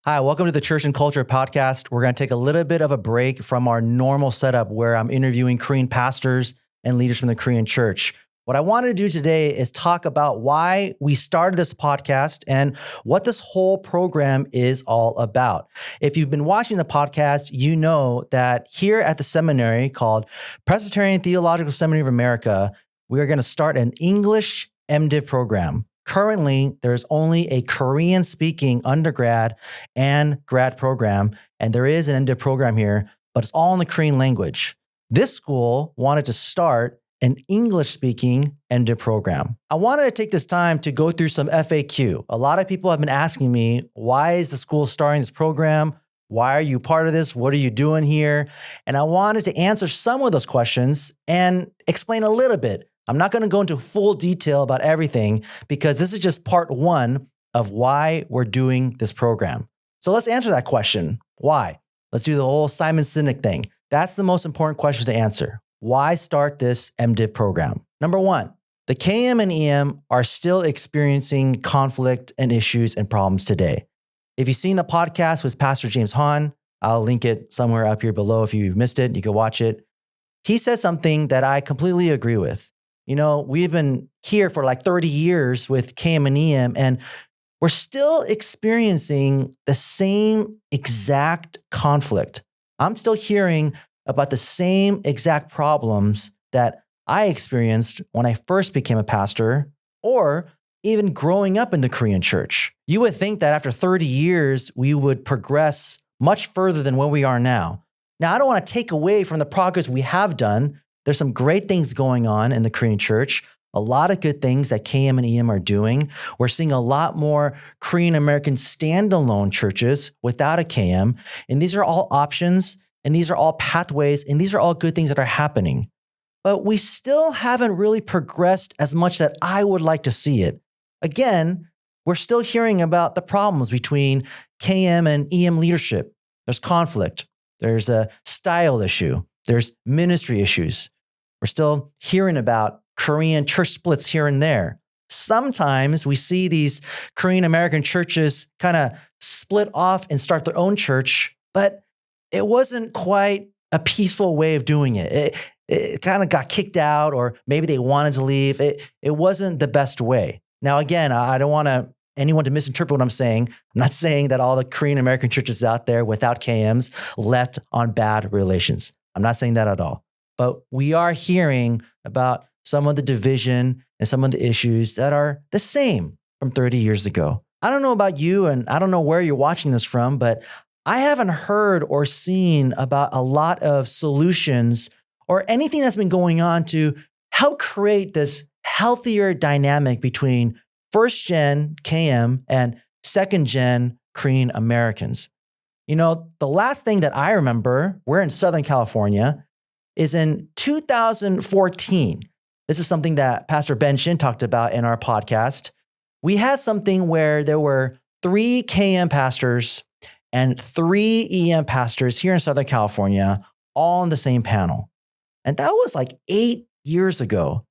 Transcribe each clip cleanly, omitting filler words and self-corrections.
Hi, welcome to the Church and Culture podcast. We're going to take a little bit of a break from our normal setup where I'm interviewing Korean pastors and leaders from the Korean church. What I wanted to do today is talk about why we started this podcast and what this whole program is all about. If you've been watching the podcast, you know that here at the seminary called Presbyterian Theological Seminary of America, we are going to start an English M.Div program. Currently, there's only a Korean-speaking undergrad and grad program, and there is an M.Div program here, but it's all in the Korean language. This school wanted to start an English-speaking M.Div program. I wanted to take this time to go through some FAQ. A lot of people have been asking me, why is the school starting this program? Why are you part of this? What are you doing here? And I wanted to answer some of those questions and explain a little bit. I'm not going to go into full detail about everything because this is just part one of why we're doing this program. So let's answer that question. Why? Let's do the whole Simon Sinek thing. That's the most important question to answer. Why start this M.Div program? Number one, the KM and EM are still experiencing conflict and issues and problems today. If you've seen the podcast with Pastor James Hahn, I'll link it somewhere up here below. If you missed it, you can watch it. He says something that I completely agree with. You know, we've been here for like 30 years with KM and EM, and we're still experiencing the same exact conflict. I'm still hearing about the same exact problems that I experienced when I first became a pastor or even growing up in the Korean church. You would think that after 30 years, we would progress much further than where we are now. Now, I don't want to take away from the progress we have done. There's some great things going on in the Korean church, a lot of good things that KM and EM are doing. We're seeing a lot more Korean American standalone churches without a KM. And these are all options, and these are all pathways, and these are all good things that are happening. But we still haven't really progressed as much that I would like to see it. Again, we're still hearing about the problems between KM and EM leadership. There's conflict. There's a style issue. There's ministry issues. We're still hearing about Korean church splits here and there. Sometimes we see these Korean American churches kind of split off and start their own church, but it wasn't quite a peaceful way of doing it. It kind of got kicked out, or maybe they wanted to leave. It wasn't the best way. Now, again, I don't want anyone to misinterpret what I'm saying. I'm not saying that all the Korean American churches out there without KMs left on bad relations. I'm not saying that at all. But we are hearing about some of the division and some of the issues that are the same from 30 years ago. I don't know about you, and I don't know where you're watching this from, but I haven't heard or seen about a lot of solutions or anything that's been going on to help create this healthier dynamic between first-gen KM and second-gen Korean Americans. You know, the last thing that I remember, we're in Southern California, is in 2014. This is something that Pastor Ben Shin talked about in our podcast. We had something where there were 3 KM pastors and 3 EM pastors here in Southern California, all on the same panel. And that was like 8 years ago.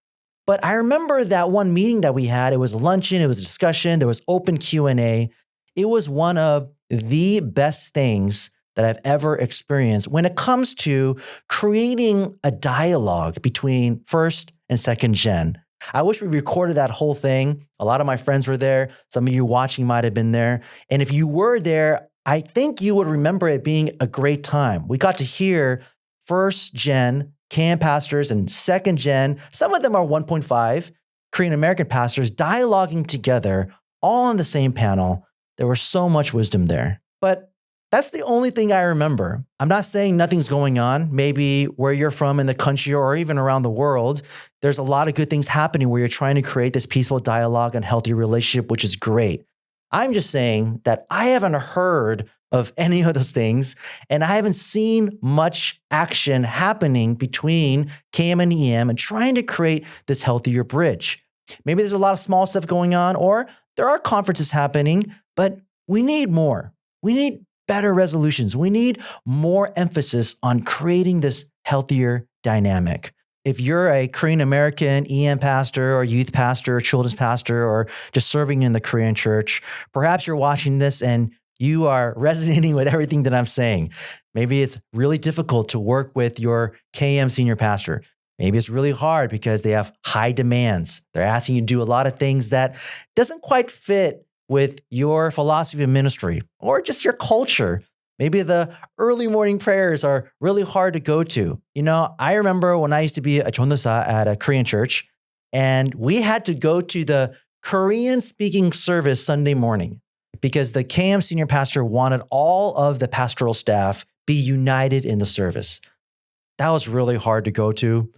But I remember that one meeting that we had. It was luncheon, it was a discussion, there was open Q&A. It was one of the best things that I've ever experienced when it comes to creating a dialogue between first and second gen. I wish we recorded that whole thing. A lot of my friends were there. Some of you watching might have been there. And if you were there, I think you would remember it being a great time. We got to hear first gen KM pastors and second gen, some of them are 1.5 Korean American pastors dialoguing together, all on the same panel. There was so much wisdom there. But that's the only thing I remember. I'm not saying nothing's going on. Maybe where you're from in the country or even around the world, there's a lot of good things happening where you're trying to create this peaceful dialogue and healthy relationship, which is great. I'm just saying that I haven't heard of any of those things, and I haven't seen much action happening between KM and EM and trying to create this healthier bridge. Maybe there's a lot of small stuff going on, or there are conferences happening, but we need more. We need better resolutions. We need more emphasis on creating this healthier dynamic. If you're a Korean American EM pastor or youth pastor or children's pastor or just serving in the Korean church, perhaps you're watching this and you are resonating with everything that I'm saying. Maybe it's really difficult to work with your KM senior pastor. Maybe it's really hard because they have high demands. They're asking you to do a lot of things that doesn't quite fit with your philosophy of ministry or just your culture. Maybe the early morning prayers are really hard to go to. I remember when I used to be a chondosa at a Korean church, and we had to go to the Korean speaking service Sunday morning because the KM senior pastor wanted all of the pastoral staff be united in the service. That was really hard to go to.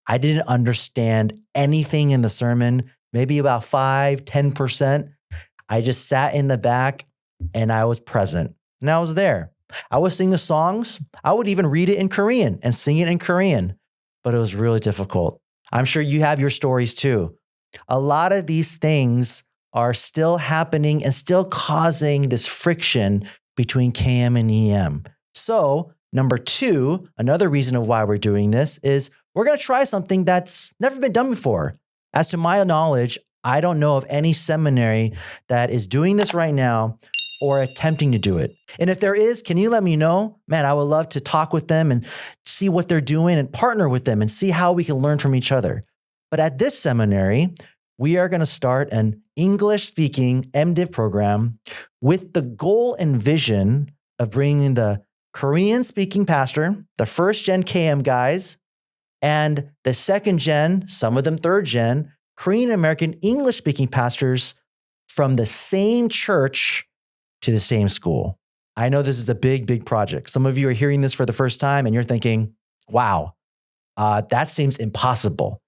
I didn't understand anything in the sermon, maybe about 5-10%. I just sat in the back and I was present and I was there. I would sing the songs. I would even read it in Korean and sing it in Korean, but it was really difficult. I'm sure you have your stories too. A lot of these things are still happening and still causing this friction between KM and EM. So, number 2, another reason of why we're doing this is we're going to try something that's never been done before. As to my knowledge, I don't know of any seminary that is doing this right now or attempting to do it. And if there is, can you let me know? Man, I would love to talk with them and see what they're doing and partner with them and see how we can learn from each other. But at this seminary, we are going to start an English-speaking M.Div program with the goal and vision of bringing the Korean-speaking pastor, the first-gen KM guys, and the second-gen, some of them third-gen, Korean-American English-speaking pastors from the same church to the same school. I know this is a big, big project. Some of you are hearing this for the first time and you're thinking, wow, that seems impossible.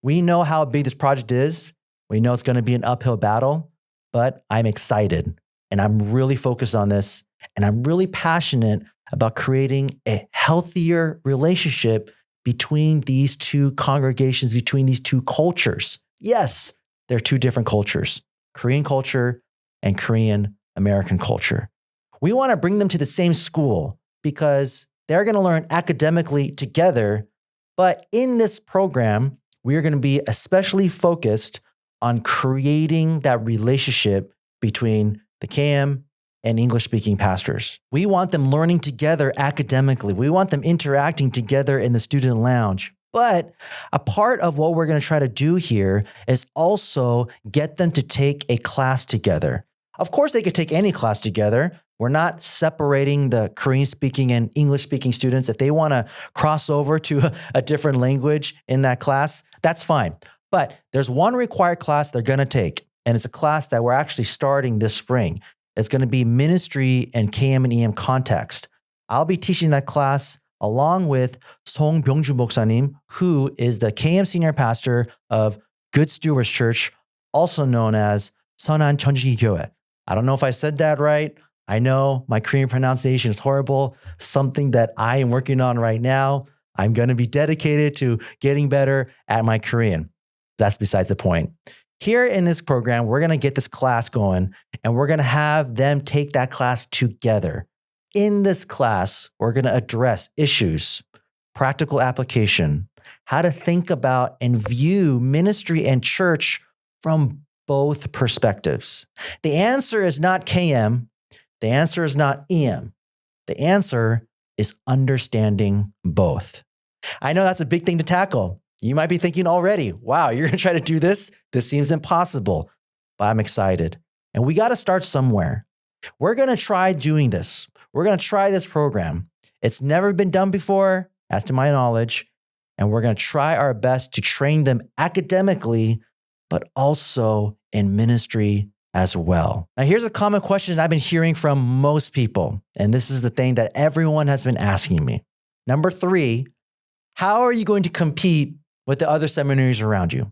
We know how big this project is. We know it's going to be an uphill battle, but I'm excited and I'm really focused on this and I'm really passionate about creating a healthier relationship between these two congregations, between these two cultures. Yes, they're two different cultures, Korean culture and Korean American culture. We want to bring them to the same school because they're going to learn academically together. But in this program, we are going to be especially focused on creating that relationship between the KM and English-speaking pastors. We want them learning together academically. We want them interacting together in the student lounge. But a part of what we're going to try to do here is also get them to take a class together. Of course, they could take any class together. We're not separating the Korean-speaking and English-speaking students. If they want to cross over to a different language in that class, that's fine. But there's one required class they're going to take, and it's a class that we're actually starting this spring. It's going to be ministry and KM and EM context. I'll be teaching that class along with Song Byung-ju 목사님, who is the KM senior pastor of Good Stewards Church, also known as 선한 천주교 교회. I don't know if I said that right. I know my Korean pronunciation is horrible, something that I am working on right now. I'm going to be dedicated to getting better at my Korean. That's besides the point. Here in this program, we're going to get this class going and we're going to have them take that class together. In this class, we're going to address issues, practical application, how to think about and view ministry and church from both perspectives. The answer is not KM. The answer is not EM. The answer is understanding both. I know that's a big thing to tackle. You might be thinking already, wow, you're going to try to do this? This seems impossible, but I'm excited. And we got to start somewhere. We're going to try doing this. We're going to try this program. It's never been done before, as to my knowledge, and we're going to try our best to train them academically, but also in ministry as well. Now, here's a common question I've been hearing from most people, and this is the thing that everyone has been asking me. Number 3, how are you going to compete with the other seminaries around you?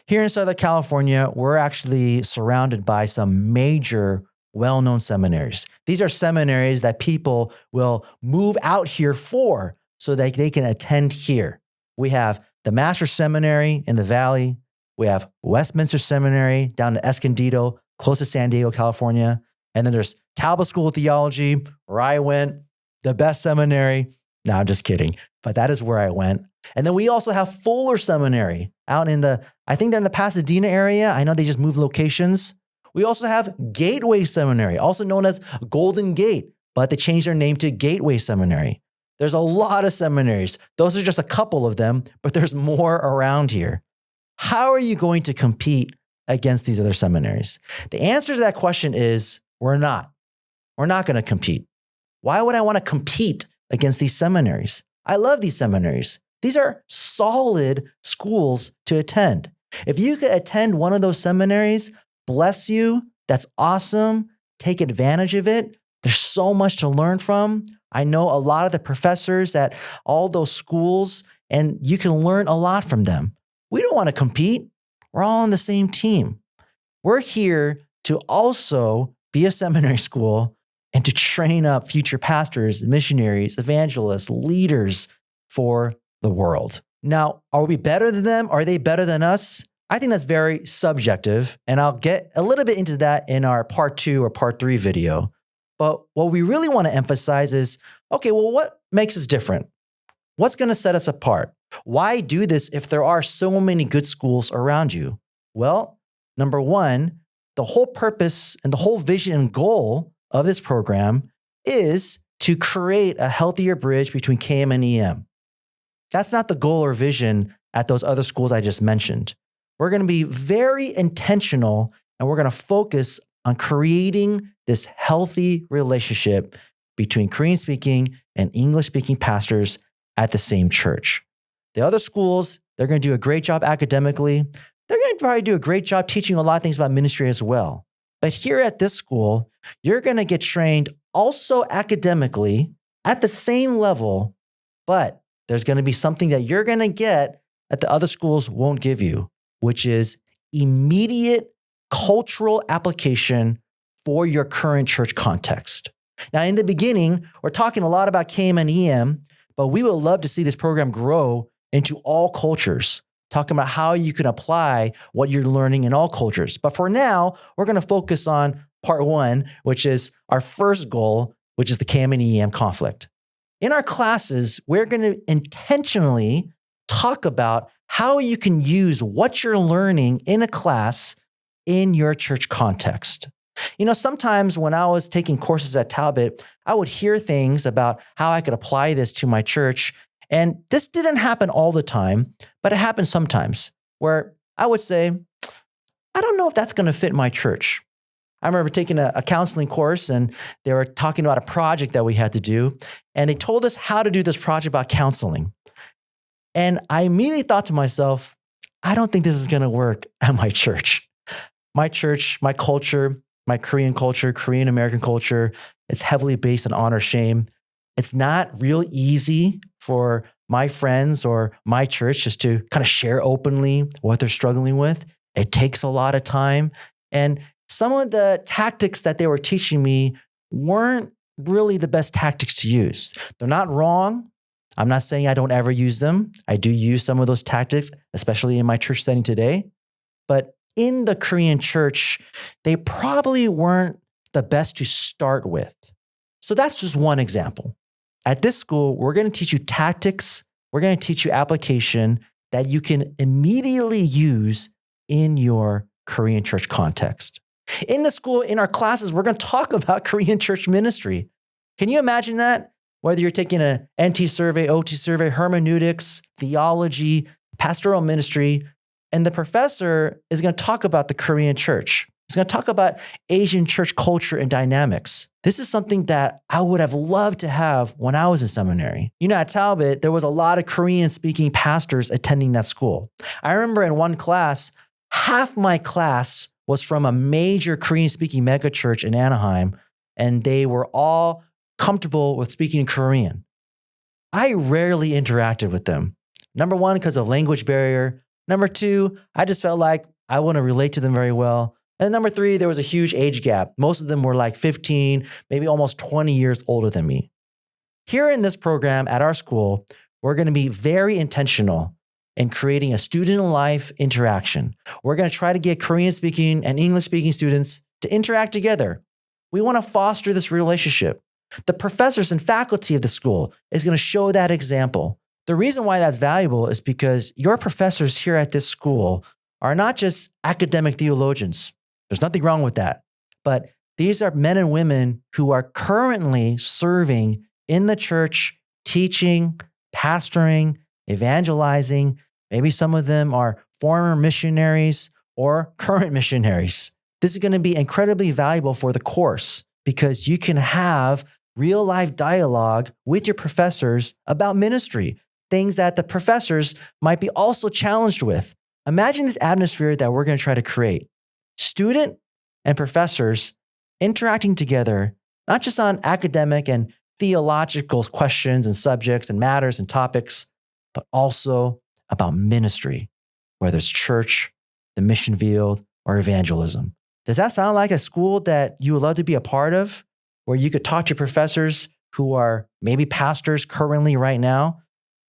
Here in Southern California, we're actually surrounded by some major well-known seminaries. These are seminaries that people will move out here for so that they can attend here. We have the Master's Seminary in the Valley. We have Westminster Seminary down to Escondido, close to San Diego, California. And then there's Talbot School of Theology, where I went, the best seminary. No, I'm just kidding. But that is where I went. And then we also have Fuller Seminary out in I think they're in the Pasadena area. I know they just moved locations. We also have Gateway Seminary, also known as Golden Gate, but they changed their name to Gateway Seminary. There's a lot of seminaries. Those are just a couple of them, but there's more around here. How are you going to compete against these other seminaries? The answer to that question is we're not. We're not going to compete. Why would I want to compete against these seminaries? I love these seminaries. These are solid schools to attend. If you could attend one of those seminaries, bless you. That's awesome. Take advantage of it. There's so much to learn from. I know a lot of the professors at all those schools, and you can learn a lot from them. We don't want to compete. We're all on the same team. We're here to also be a seminary school and to train up future pastors, missionaries, evangelists, leaders for the world. Now, are we better than them? Are they better than us? I think that's very subjective, and I'll get a little bit into that in our part 2 or part 3 video. But what we really want to emphasize is, okay, well, what makes us different? What's going to set us apart? Why do this if there are so many good schools around you? Well, number one, the whole purpose and the whole vision and goal of this program is to create a healthier bridge between KM and EM. That's not the goal or vision at those other schools I just mentioned. We're going to be very intentional, and we're going to focus on creating this healthy relationship between Korean-speaking and English-speaking pastors at the same church. The other schools, they're going to do a great job academically. They're going to probably do a great job teaching a lot of things about ministry as well. But here at this school, you're going to get trained also academically at the same level, but there's going to be something that you're going to get that the other schools won't give you, which is immediate cultural application for your current church context. Now, in the beginning, we're talking a lot about KM and EM, but we would love to see this program grow into all cultures, talking about how you can apply what you're learning in all cultures. But for now, we're going to focus on part 1, which is our first goal, which is the KM and EM conflict. In our classes, we're going to intentionally talk about how you can use what you're learning in a class in your church context. You know, sometimes when I was taking courses at Talbot, I would hear things about how I could apply this to my church. And this didn't happen all the time, but it happened sometimes where I would say, I don't know if that's going to fit my church. I remember taking a counseling course, and they were talking about a project that we had to do. And they told us how to do this project about counseling. And I immediately thought to myself, I don't think this is going to work at my church. My church, my culture, my Korean culture, Korean American culture, it's heavily based on honor shame. It's not real easy for my friends or my church just to kind of share openly what they're struggling with. It takes a lot of time. And some of the tactics that they were teaching me weren't really the best tactics to use. They're not wrong. I'm not saying I don't ever use them. I do use some of those tactics, especially in my church setting today. But in the Korean church, they probably weren't the best to start with. So that's just one example. At this school, we're going to teach you tactics. We're going to teach you application that you can immediately use in your Korean church context. In the school, in our classes, we're going to talk about Korean church ministry. Can you imagine that? Whether you're taking an NT survey, OT survey, hermeneutics, theology, pastoral ministry, and the professor is going to talk about the Korean church. He's going to talk about Asian church culture and dynamics. This is something that I would have loved to have when I was in seminary. You know, at Talbot, there was a lot of Korean-speaking pastors attending that school. I remember in one class, half my class was from a major Korean-speaking megachurch in Anaheim, and they were all comfortable with speaking Korean. I rarely interacted with them. Number one, because of language barrier. Number two, I just felt like I wouldn't relate to them very well. And number three, there was a huge age gap. Most of them were like 15, maybe almost 20 years older than me. Here in this program at our school, we're going to be very intentional in creating a student life interaction. We're going to try to get Korean-speaking and English-speaking students to interact together. We want to foster this relationship. The professors and faculty of the school is going to show that example. The reason why that's valuable is because your professors here at this school are not just academic theologians. There's nothing wrong with that. But these are men and women who are currently serving in the church, teaching, pastoring, evangelizing. Maybe some of them are former missionaries or current missionaries. This is going to be incredibly valuable for the course because you can have real life dialogue with your professors about ministry, things that the professors might be also challenged with. Imagine this atmosphere that we're going to try to create. Student and professors interacting together, not just on academic and theological questions and subjects and matters and topics, but also about ministry, whether it's church, the mission field, or evangelism. Does that sound like a school that you would love to be a part of, where you could talk to professors who are maybe pastors currently right now?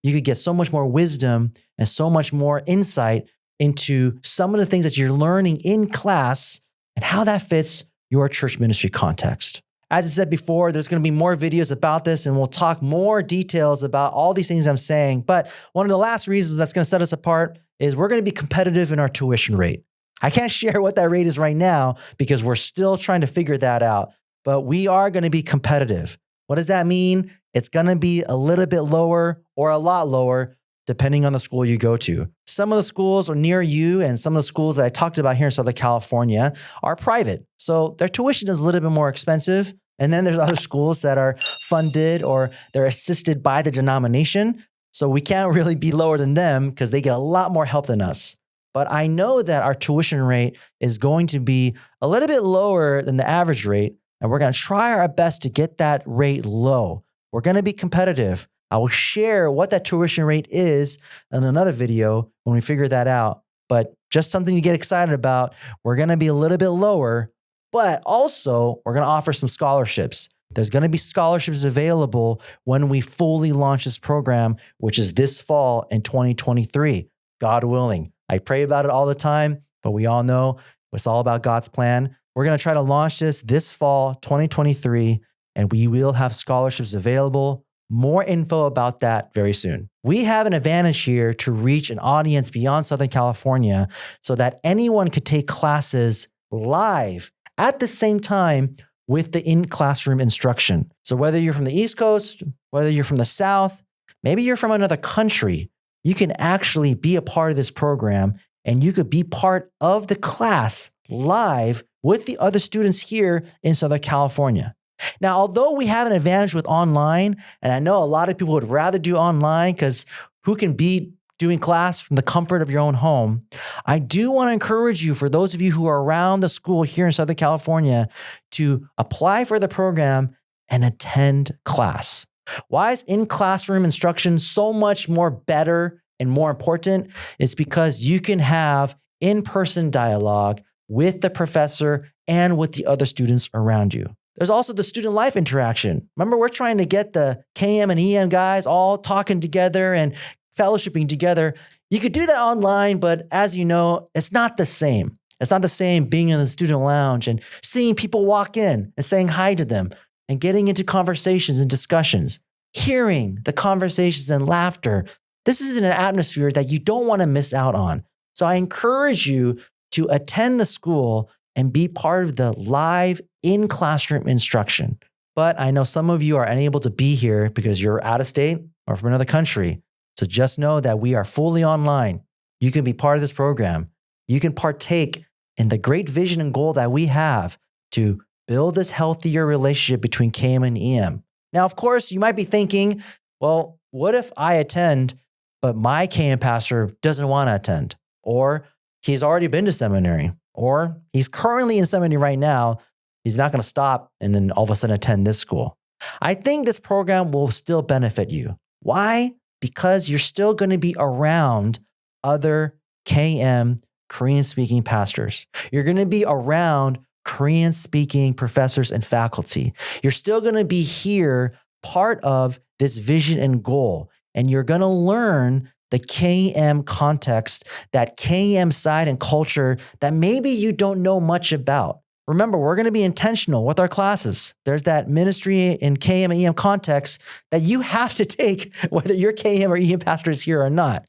You could get so much more wisdom and so much more insight into some of the things that you're learning in class and how that fits your church ministry context. As I said before, there's going to be more videos about this, and we'll talk more details about all these things I'm saying. But one of the last reasons that's going to set us apart is we're going to be competitive in our tuition rate. I can't share what that rate is right now because we're still trying to figure that out, but we are going to be competitive. What does that mean? It's going to be a little bit lower or a lot lower, depending on the school you go to. Some of the schools are near you, and some of the schools that I talked about here in Southern California are private. So their tuition is a little bit more expensive. And then there's other schools that are funded or they're assisted by the denomination. So we can't really be lower than them because they get a lot more help than us. But I know that our tuition rate is going to be a little bit lower than the average rate. And we're going to try our best to get that rate low. We're going to be competitive. I will share what that tuition rate is in another video when we figure that out. But just something to get excited about. We're going to be a little bit lower, but also we're going to offer some scholarships. There's going to be scholarships available when we fully launch this program, which is this fall in 2023, God willing. I pray about it all the time, but we all know it's all about God's plan. We're going to try to launch this fall, 2023, and we will have scholarships available. More info about that very soon. We have an advantage here to reach an audience beyond Southern California so that anyone could take classes live at the same time with the in-classroom instruction. So whether you're from the East Coast, whether you're from the South, maybe you're from another country, you can actually be a part of this program and you could be part of the class live with the other students here in Southern California. Now, although we have an advantage with online, and I know a lot of people would rather do online because who can beat doing class from the comfort of your own home, I do want to encourage you, for those of you who are around the school here in Southern California, to apply for the program and attend class. Why is in-classroom instruction so much more better and more important? It's because you can have in-person dialogue with the professor and with the other students around you. There's also the student life interaction. Remember, we're trying to get the KM and EM guys all talking together and fellowshipping together. You could do that online, but as you know, it's not the same. It's not the same being in the student lounge and seeing people walk in and saying hi to them and getting into conversations and discussions, hearing the conversations and laughter. This is an atmosphere that you don't want to miss out on. So I encourage you to attend the school and be part of the live in-classroom instruction. But I know some of you are unable to be here because you're out of state or from another country. So just know that we are fully online. You can be part of this program. You can partake in the great vision and goal that we have to build this healthier relationship between KM and EM. Now, of course, you might be thinking, well, what if I attend, but my KM pastor doesn't want to attend? Or he's already been to seminary, or he's currently in seminary right now. He's not going to stop and then all of a sudden attend this school. I think this program will still benefit you. Why? Because you're still going to be around other KM Korean-speaking pastors. You're going to be around Korean-speaking professors and faculty. You're still going to be here, part of this vision and goal, and you're going to learn the KM context, that KM side and culture that maybe you don't know much about. Remember, we're going to be intentional with our classes. There's that ministry in KM and EM context that you have to take, whether your KM or EM pastor is here or not.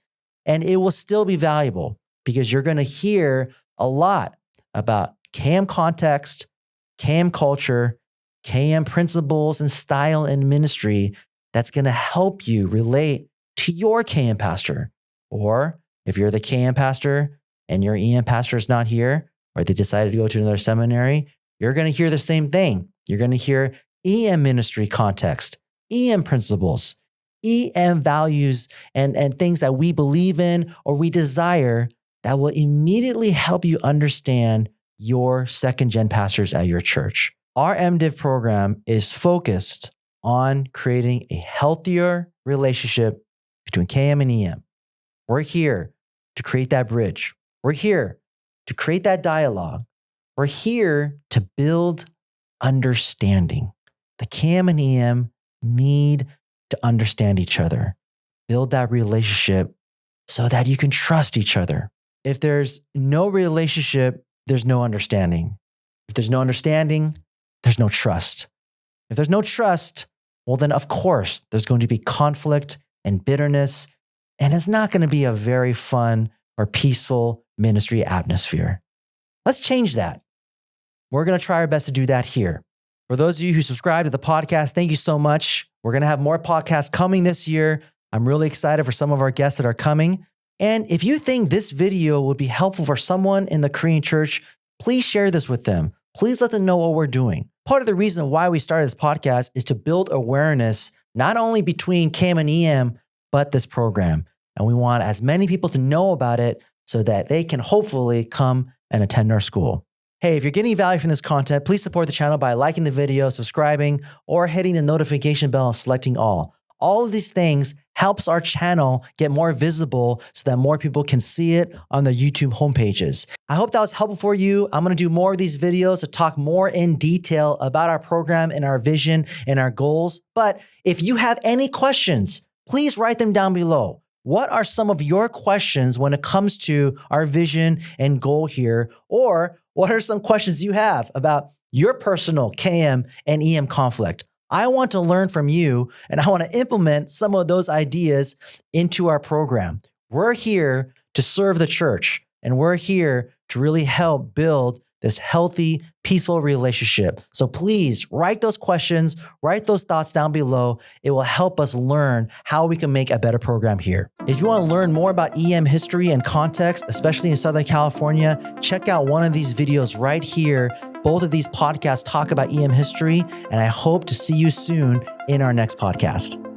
And it will still be valuable because you're going to hear a lot about KM context, KM culture, KM principles and style and ministry that's going to help you relate to your KM pastor. Or if you're the KM pastor and your EM pastor is not here, or they decided to go to another seminary, you're going to hear the same thing. You're going to hear EM ministry context, EM principles, EM values, and things that we believe in or we desire that will immediately help you understand your second-gen pastors at your church. Our M.Div program is focused on creating a healthier relationship between KM and EM. We're here to create that bridge. We're here to create that dialogue. We're here to build understanding. The KM and EM need to understand each other, build that relationship so that you can trust each other. If there's no relationship, there's no understanding. If there's no understanding, there's no trust. If there's no trust, well, then of course, there's going to be conflict and bitterness, and it's not going to be a very fun or peaceful ministry atmosphere. Let's change that. We're going to try our best to do that here. For those of you who subscribe to the podcast, thank you so much. We're going to have more podcasts coming this year. I'm really excited for some of our guests that are coming. And if you think this video would be helpful for someone in the Korean church, please share this with them. Please let them know what we're doing. Part of the reason why we started this podcast is to build awareness, not only between KM and EM, but this program. And we want as many people to know about it so that they can hopefully come and attend our school. Hey, if you're getting value from this content, please support the channel by liking the video, subscribing, or hitting the notification bell and selecting all. All of these things helps our channel get more visible so that more people can see it on their YouTube homepages. I hope that was helpful for you. I'm going to do more of these videos to talk more in detail about our program and our vision and our goals. But if you have any questions, please write them down below. What are some of your questions when it comes to our vision and goal here? Or what are some questions you have about your personal KM and EM conflict? I want to learn from you, and I want to implement some of those ideas into our program. We're here to serve the church, and we're here to really help build this healthy, peaceful relationship. So please write those questions, write those thoughts down below. It will help us learn how we can make a better program here. If you want to learn more about EM history and context, especially in Southern California, check out one of these videos right here. Both of these podcasts talk about EM history, and I hope to see you soon in our next podcast.